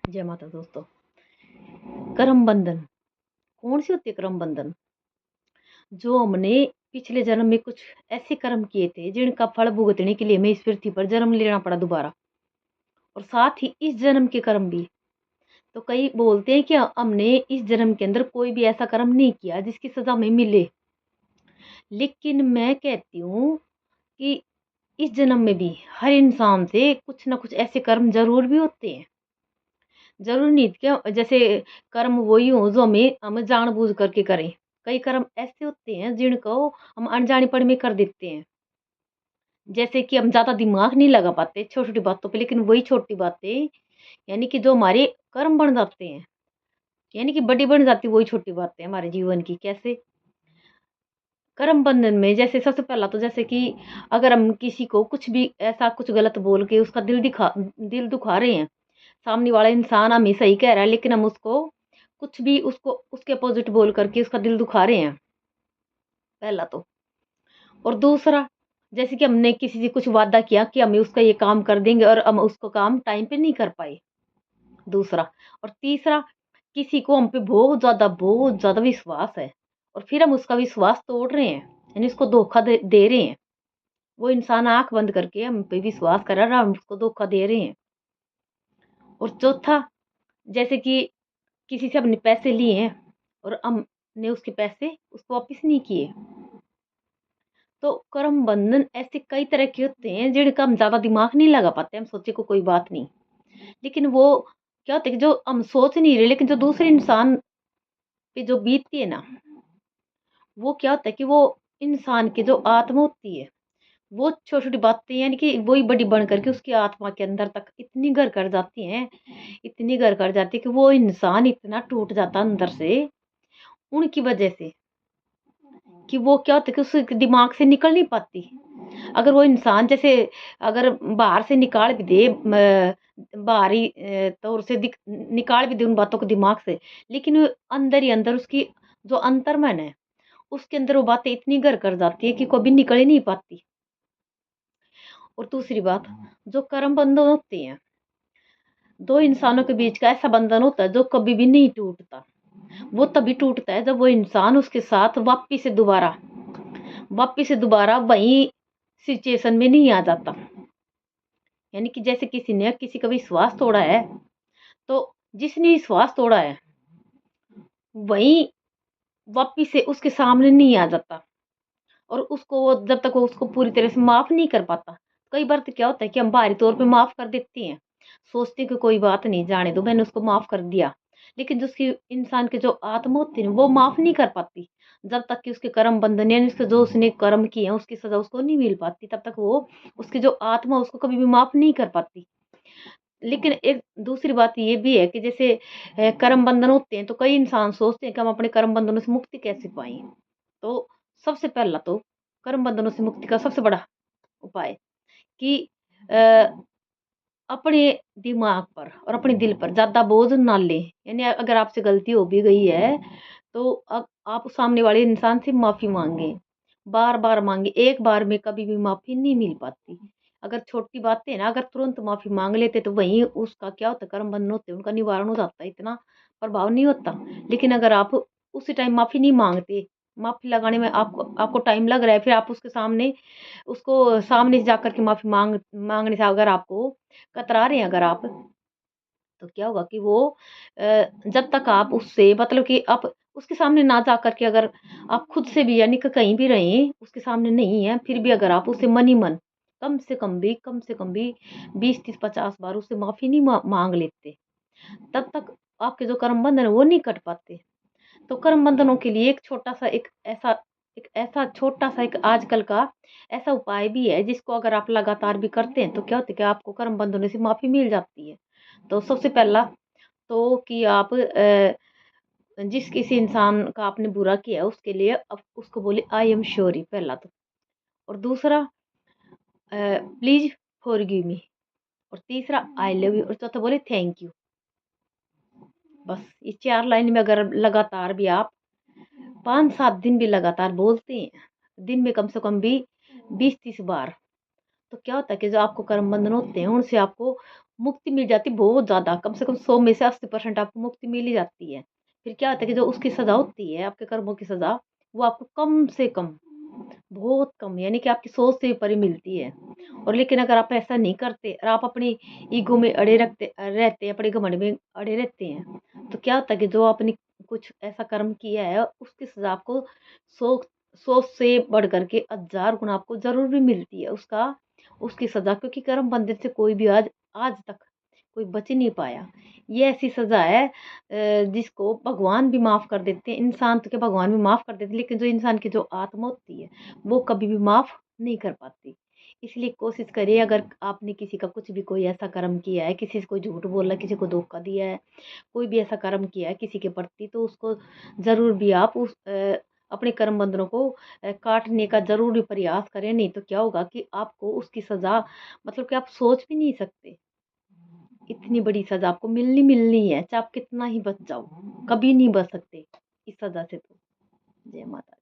जय माता दोस्तों। कर्म बंधन कौन सी होती है? कर्म बंधन जो हमने पिछले जन्म में कुछ ऐसे कर्म किए थे जिनका फल भुगतने के लिए हमें इस पृथ्वी पर जन्म लेना पड़ा दोबारा, और साथ ही इस जन्म के कर्म भी। तो कई बोलते हैं कि हमने इस जन्म के अंदर कोई भी ऐसा कर्म नहीं किया जिसकी सजा हमें मिले, लेकिन मैं कहती हूँ कि इस जन्म में भी हर इंसान से कुछ ना कुछ ऐसे कर्म जरूर भी होते हैं। ज़रूरी नहीं कि जैसे कर्म वही हो जो हम जानबूझ करके करें। कई कर्म ऐसे होते हैं जिनको हम अनजानेपन में कर देते हैं। जैसे कि हम ज़्यादा दिमाग नहीं लगा पाते छोटी-छोटी बातों पे, लेकिन वही छोटी बातें यानी कि जो हमारे कर्म बन जाते हैं, यानी कि बड़ी बन जाती है वही छोटी बातें हमारे जीवन की। कैसे? कर्म बंधन में जैसे सबसे पहला तो जैसे कि अगर हम किसी को कुछ भी ऐसा कुछ गलत बोल के उसका दिल दुखा रहे हैं। सामने वाला इंसान हमें सही कह रहा है, लेकिन हम उसको कुछ भी उसको उसके अपोजिट बोल करके उसका दिल दुखा रहे हैं, पहला तो। और दूसरा, जैसे कि हमने किसी से कुछ वादा किया कि हमें उसका ये काम कर देंगे और हम उसको काम टाइम पे नहीं कर पाए, दूसरा। और तीसरा, किसी को हम पे बहुत ज़्यादा विश्वास है और फिर हम उसका विश्वास तोड़ रहे हैं, यानी उसको धोखा दे रहे हैं। वो इंसान आँख बंद करके हम पे विश्वास कर रहा है और हम उसको धोखा दे रहे हैं। और चौथा, जैसे कि किसी से हमने पैसे लिए हैं और हमने उसके पैसे उसको वापस नहीं किए। तो कर्म बंधन ऐसे कई तरह के होते हैं जिनका हम ज़्यादा दिमाग नहीं लगा पाते। हम सोचे को कोई बात नहीं, लेकिन वो क्या होता है कि जो हम सोच नहीं रहे लेकिन जो दूसरे इंसान पे जो बीतती है ना, वो क्या होता है कि वो इंसान की जो आत्मा होती है, वो छोटी-छोटी बातें यानी कि वही बड़ी बन करके उसकी आत्मा के अंदर तक इतनी घर कर जाती हैं, इतनी घर कर जाती है कि वो इंसान इतना टूट जाता है अंदर से, उनकी वजह से, कि वो क्या होता है कि उसके दिमाग से निकल नहीं पाती। अगर वो इंसान जैसे अगर बाहर से निकाल भी दे बाहरी तौर से निकाल भी दे उन बातों को दिमाग से, लेकिन वो अंदर ही अंदर उसकी जो अंतर्मन है, उसके अंदर वो बातें इतनी घर कर जाती है कि कभी निकल ही नहीं पाती। और दूसरी बात, जो कर्म बंधन होते हैं, दो इंसानों के बीच का ऐसा बंधन होता है जो कभी भी नहीं टूटता। वो तभी टूटता है जब वो इंसान उसके साथ वापिस से दोबारा वही सिचुएशन में नहीं आ जाता। यानी कि जैसे किसी ने किसी का विश्वास तोड़ा है, तो जिसने विश्वास तोड़ा है, वही वापिस से उसके सामने नहीं आ जाता और उसको वो जब तक वो उसको पूरी तरह से माफ़ नहीं कर पाता। कई बार तो क्या होता है कि हम बाहरी तौर पे माफ़ कर देते हैं, सोचते हैं कि कोई बात नहीं, जाने दो, मैंने उसको माफ़ कर दिया। लेकिन जो उसकी इंसान की जो आत्मा होती है ना, वो माफ़ नहीं कर पाती। जब तक कि उसके कर्म बंधन यानी उसके जो उसने कर्म किए हैं, उसकी सज़ा उसको नहीं मिल पाती, तब तक वो उसकी जो आत्मा उसको कभी भी माफ़ नहीं कर पाती। लेकिन एक दूसरी बात ये भी है कि जैसे कर्म बंधन होते हैं, तो कई इंसान सोचते हैं कि हम अपने कर्म बंधनों से मुक्ति कैसे पाएँ? तो सबसे पहला तो कर्म बंधनों से मुक्ति का सबसे बड़ा उपाय कि अ, अपने दिमाग पर और अपने दिल पर ज़्यादा बोझ ना लें। यानी अगर आपसे गलती हो भी गई है, तो आप सामने वाले इंसान से माफ़ी माँगे, बार-बार माँगे, एक बार में कभी भी माफ़ी नहीं मिल पाती। अगर छोटी बातें हैं ना, अगर तुरंत माफ़ी माँग लेते तो वहीं उसका क्या होता है, कर्म बंधन होते हैं, उनका निवारण हो जाता है, इतना प्रभाव नहीं होता। लेकिन अगर आप उसी टाइम माफ़ी नहीं माँगते, माफ़ी लगाने में आपको आपको टाइम लग रहा है, फिर आप उसके सामने उसको सामने से जाकर के माफ़ी माँगने से अगर आपको कतरा रहे हैं अगर आप, तो क्या होगा कि वो जब तक आप उससे मतलब कि आप उसके सामने ना जा कर के अगर आप खुद से भी यानी कि कहीं भी रहें, उसके सामने नहीं हैं, फिर भी अगर आप उससे मन ही मन कम से कम भी 20, 30, 50 बार उससे माफ़ी नहीं माँग लेते, तब तक आपके जो कर्म बंधन है वो नहीं कट पाते। तो कर्म बंधनों के लिए एक ऐसा छोटा-सा एक आजकल का ऐसा उपाय भी है जिसको अगर आप लगातार भी करते हैं, तो क्या होता है कि आपको कर्म बंधनों से माफ़ी मिल जाती है। तो सबसे पहला तो कि आप जिस किसी इंसान का आपने बुरा किया उसके लिए आप उसको बोले आई एम सॉरी, पहला तो। और दूसरा प्लीज़ फॉरगिव मी, और तीसरा आई लव यू, और चौथा बोले थैंक यू। बस ये 4 लाइन में अगर लगातार भी आप 5-7 दिन भी लगातार बोलते हैं, दिन में कम से कम भी 20-30 बार, तो क्या होता है कि जो आपको कर्म बंधन होते हैं, उनसे आपको मुक्ति मिल जाती है बहुत ज़्यादा, कम से कम 100 में से 80% आपको मुक्ति मिल ही जाती है। फिर क्या होता है कि जो उसकी सज़ा होती है, आपके कर्मों की सज़ा, वो आपको कम से कम, बहुत कम, यानी कि आपकी सोच से ऊपर ही मिलती है। और लेकिन अगर आप ऐसा नहीं करते और आप अपनी ईगो में अड़े रहते हैं, अपने घमंड में अड़े रहते हैं, तो क्या होता है कि जो आपने कुछ ऐसा कर्म किया है, उसकी सज़ा आपको 100 100 से बढ़ कर के 1000 गुना आपको ज़रूर भी मिलती है, उसकी सज़ा, क्योंकि कर्म बंधन से कोई भी आज आज तक कोई बच ही नहीं पाया। ये ऐसी सज़ा है जिसको भगवान भी माफ़ कर देते हैं, इंसान तो क्या भगवान भी माफ़ कर देते हैं, लेकिन जो इंसान की जो आत्मा होती है, वो कभी भी माफ़ नहीं कर पाती। इसलिए कोशिश करिए, अगर आपने किसी का कुछ भी कोई ऐसा कर्म किया है, किसी से कोई झूठ बोला, किसी को धोखा दिया है, कोई भी ऐसा कर्म किया है किसी के प्रति, तो उसको ज़रूर भी आप अपने कर्म बंधनों को काटने का ज़रूर भी प्रयास करें, नहीं तो क्या होगा कि आपको उसकी सज़ा, मतलब कि आप सोच भी नहीं सकते, इतनी बड़ी सज़ा आपको मिलनी है, चाहे आप कितना ही बच जाओ, कभी नहीं बच सकते इस सज़ा से तो। जय माता दी।